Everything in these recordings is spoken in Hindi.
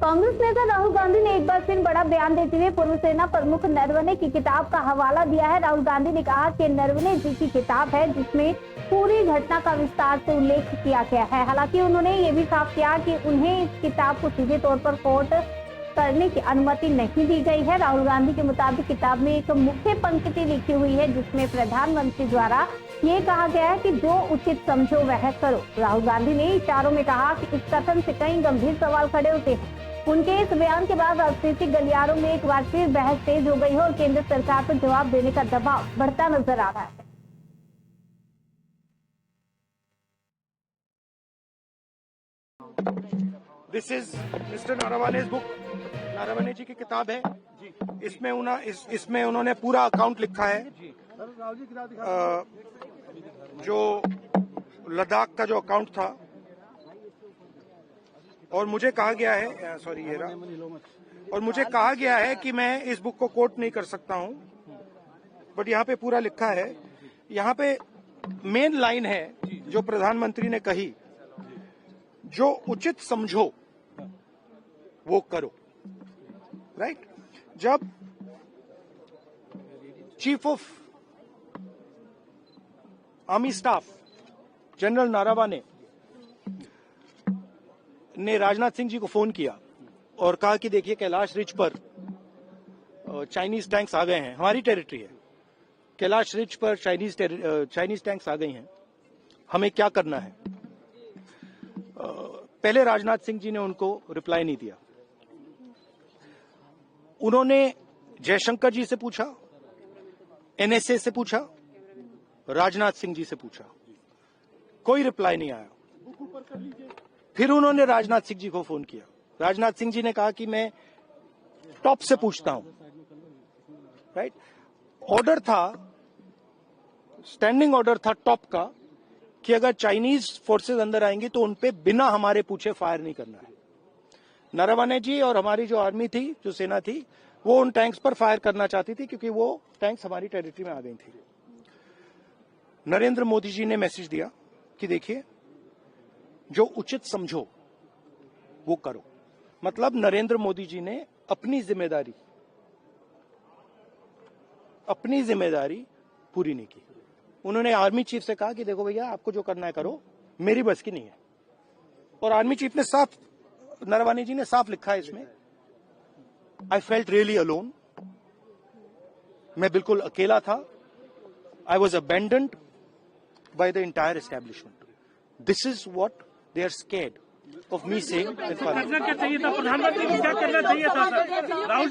कांग्रेस नेता राहुल गांधी ने एक बार फिर बड़ा बयान देते हुए पूर्व सेना प्रमुख नरवणे की किताब का हवाला दिया है। राहुल गांधी ने कहा कि नरवणे जी की किताब है जिसमें पूरी घटना का विस्तार से उल्लेख किया गया है। हालांकि उन्होंने ये भी साफ किया कि उन्हें इस किताब को सीधे तौर पर कोट करने की अनुमति नहीं दी गई है। राहुल गांधी के मुताबिक किताब में एक मुख्य पंक्ति लिखी हुई है जिसमें प्रधानमंत्री द्वारा ये कहा गया है कि जो उचित समझो वह करो। राहुल गांधी ने इशारों में कहा कि इस कथन से कई गंभीर सवाल खड़े होते हैं। उनके इस बयान के बाद राजनीतिक गलियारों में एक बार फिर बहस तेज हो गई है और केंद्र सरकार पर जवाब देने का दबाव बढ़ता नजर आ रहा है। This is mister Naravane's book. Naravane ji की किताब है। इसमें उन्होंने पूरा अकाउंट लिखा है। जो लद्दाख का जो अकाउंट था और मुझे कहा गया है और मुझे कहा गया है कि मैं इस बुक को कोट नहीं कर सकता हूं, बट यहाँ पे पूरा लिखा है। यहाँ पे मेन लाइन है जो प्रधानमंत्री ने कही, जो उचित समझो वो करो। राइट? जब chief of army staff general Naravane ने राजनाथ सिंह जी को फोन किया और कहा कि देखिए कैलाश रिज पर चाइनीज टैंक्स आ गए हैं, हमारी टेरिटरी है, कैलाश रिज पर चाइनीज टैंक्स आ गई हैं, हमें क्या करना है। पहले राजनाथ सिंह जी ने उनको रिप्लाई नहीं दिया। उन्होंने जयशंकर जी से पूछा, एनएसए से पूछा, राजनाथ सिंह जी से पूछा, कोई रिप्लाई नहीं आया। फिर उन्होंने राजनाथ सिंह जी को फोन किया। राजनाथ सिंह जी ने कहा कि मैं टॉप से पूछता हूं। राइट? ऑर्डर था, स्टैंडिंग ऑर्डर था टॉप का कि अगर चाइनीज फोर्सेस अंदर आएंगी तो उनपे बिना हमारे पूछे फायर नहीं करना है। नारावाने जी और हमारी जो आर्मी थी, जो सेना थी, वो उन टैंक्स पर फायर करना चाहती थी क्योंकि वो टैंक्स हमारी टेरिटरी में आ गई थी। नरेंद्र मोदी जी ने मैसेज दिया कि देखिए जो उचित समझो वो करो। मतलब नरेंद्र मोदी जी ने अपनी जिम्मेदारी पूरी नहीं की। उन्होंने आर्मी चीफ से कहा कि देखो भैया आपको जो करना है करो, मेरी बस की नहीं है। और आर्मी चीफ ने साफ, नरवाने जी ने साफ लिखा है इसमें, आई फेल्ट रियली अलोन, मैं बिल्कुल अकेला था। I was abandoned by the entire establishment. This is what they are scared of me saying करना क्या चाहिए था? प्रधानमंत्री को क्या करना चाहिए था सर? राहुल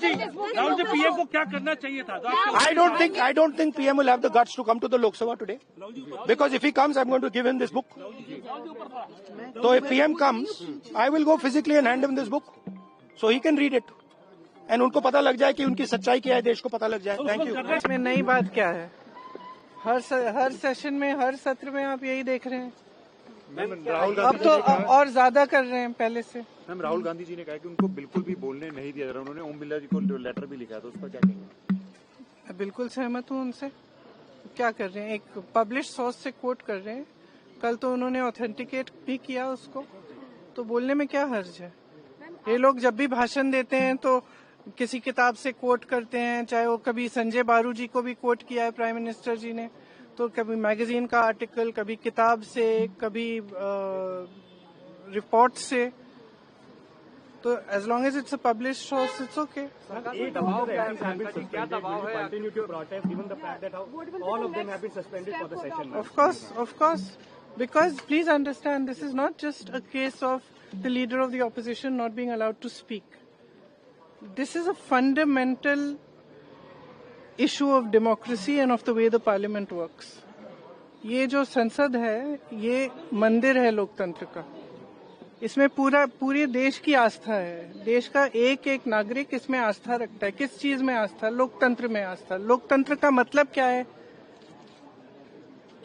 जी पीएम को क्या करना चाहिए था? I don't think PM will have the guts to come to the Lok Sabha today, because if he comes I'm going to give him this book. So if PM comes I will go physically and hand him this book so he can read it and उनको पता लग जाए कि उनकी सच्चाई क्या है, देश को पता लग जाए। Thank you. इसमें नई बात क्या है? हर सेशन में, हर सत्र में आप यही देख रहे हैं। अब तो और ज्यादा कर रहे हैं पहले से। मैम, राहुल गांधी जी ने कहा कि उनको बिल्कुल भी बोलने नहीं दिया जा रहा। उन्होंने ओम बिरला जी को लेटर भी लिखा है, तो उस पर क्या कहेंगे? बिल्कुल सहमत हूँ उनसे। क्या कर रहे हैं? एक पब्लिश सोर्स से कोट कर रहे हैं। कल तो उन्होंने ऑथेंटिकेट भी किया उसको, तो बोलने में क्या हर्ज है? ये लोग जब भी भाषण देते हैं तो किसी किताब से कोट करते हैं, चाहे वो कभी संजय बारू जी को भी कोट किया है प्राइम मिनिस्टर जी ने, तो कभी मैगजीन का आर्टिकल, कभी किताब से, कभी रिपोर्ट से। तो as long as it's a published source it's okay. Of course, because please understand, this is not just a case of the leader of the opposition not being allowed to speak. This is a fundamental issue of democracy and of the way the parliament works. ये जो संसद है, ये मंदिर है लोकतंत्र का। इसमें पूरे देश की आस्था है। देश का एक एक नागरिक इसमें आस्था रखता है। किस चीज में आस्था? लोकतंत्र में आस्था। लोकतंत्र का मतलब क्या है?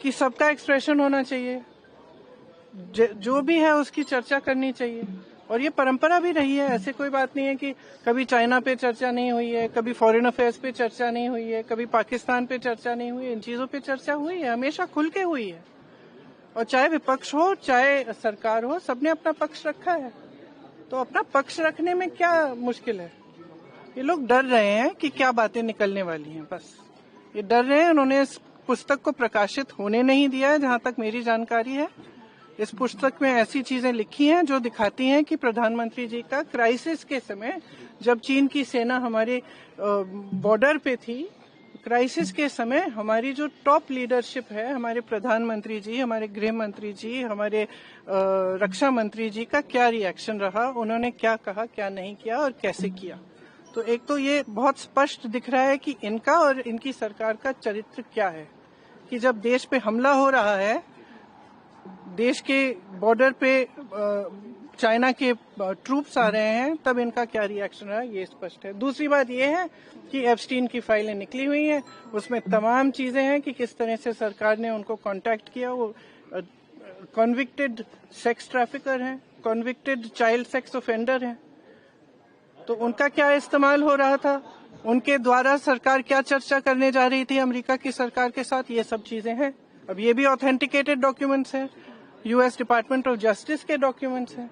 कि सबका एक्सप्रेशन होना चाहिए, जो भी है उसकी चर्चा करनी चाहिए। और ये परंपरा भी रही है। ऐसे कोई बात नहीं है कि कभी चाइना पे चर्चा नहीं हुई है, कभी फॉरेन अफेयर्स पे चर्चा नहीं हुई है, कभी पाकिस्तान पे चर्चा नहीं हुई है। इन चीजों पे चर्चा हुई है, हमेशा खुल के हुई है। और चाहे विपक्ष हो, चाहे सरकार हो, सबने अपना पक्ष रखा है। तो अपना पक्ष रखने में क्या मुश्किल है? ये लोग डर रहे हैं कि क्या बातें निकलने वाली हैं, बस ये डर रहे हैं। उन्होंने इस पुस्तक को प्रकाशित होने नहीं दिया है, जहां तक मेरी जानकारी है। इस पुस्तक में ऐसी चीजें लिखी हैं जो दिखाती हैं कि प्रधानमंत्री जी का क्राइसिस के समय, जब चीन की सेना हमारे बॉर्डर पे थी, क्राइसिस के समय हमारी जो टॉप लीडरशिप है, हमारे प्रधानमंत्री जी, हमारे गृह मंत्री जी, हमारे रक्षा मंत्री जी का क्या रिएक्शन रहा, उन्होंने क्या कहा, क्या नहीं किया और कैसे किया। तो एक तो ये बहुत स्पष्ट दिख रहा है कि इनका और इनकी सरकार का चरित्र क्या है, कि जब देश पे हमला हो रहा है, देश के बॉर्डर पे चाइना के ट्रूप्स आ रहे हैं, तब इनका क्या रिएक्शन रहा, ये स्पष्ट है। दूसरी बात ये है कि एप्स्टीन की फाइलें निकली हुई हैं, उसमें तमाम चीजें हैं कि किस तरह से सरकार ने उनको कांटेक्ट किया। वो कॉन्विक्टेड सेक्स ट्रैफिकर हैं, कॉन्विक्टेड चाइल्ड सेक्स ऑफेंडर हैं, तो उनका क्या इस्तेमाल हो रहा था, उनके द्वारा सरकार क्या चर्चा करने जा रही थी अमेरिका की सरकार के साथ, ये सब चीजें हैं। अब ये भी ऑथेंटिकेटेड डॉक्यूमेंट्स हैं, यूएस डिपार्टमेंट ऑफ जस्टिस के डॉक्यूमेंट्स हैं।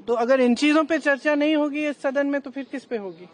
तो अगर इन चीजों पे चर्चा नहीं होगी इस सदन में, तो फिर किस पे होगी?